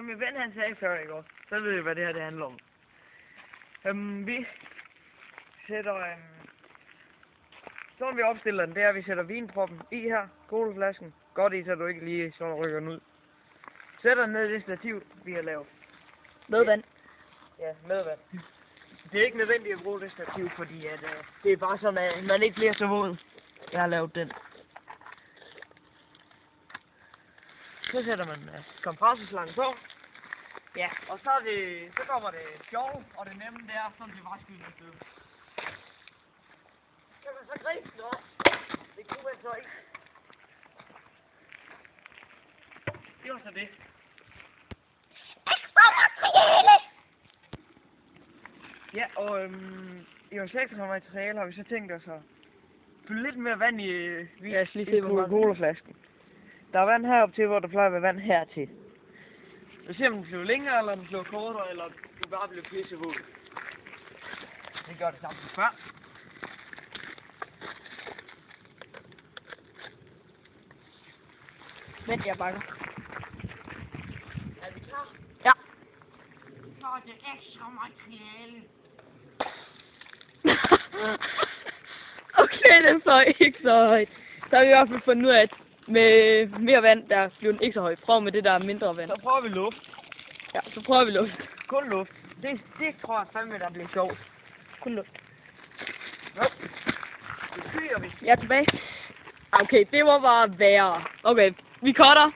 som min ven han sagde før, ikke også? Så ved jeg, hvad det her det handler om. Vi sætter sådan vi opstiller den, det er, at vi sætter vinproppen i her, colaflasken. Godt i, så du ikke lige sådan rykker den ud. Sætter den ned i det stativ, vi har lavet. Med vand. Ja, med vand. Det er ikke nødvendigt at bruge det stativ, fordi at, det er bare sådan, at man ikke bliver så våd. Jeg har lavet den. Så sætter man kompressorslangen på. Ja, og så kommer det sjove, og det nemme, det er sådan, det bare skyder afsted. Kan man så gribe den også? Det kunne man så ikke. Det var så det. Ja, og i vores ekstra materiale har vi så tænkt os at fylde lidt mere vand i Coca-Cola-flasken. Der er vand heroppe til, hvor der plejer at være vand hertil. Så ser om den bliver længere, eller den bliver kortere, eller du bare bliver pissevåd. Det gør det samme som før. Vent, jeg bakker. Er vi klar? Ja. Så er det ekstra materiale. Okay, den så ikke så højt. Så har vi i hvert fald fundet ud af, at med mere vand, der bliver den ikke så højt. Prøv med det der mindre vand. Så prøver vi luft. Ja, så prøver vi luft. Kun luft. Det tror jeg fandme, der bliver sjovt. Kun luft. Jo. Det skyer vi. Jeg er tilbage. Okay, det var bare værre. Okay, vi cutter.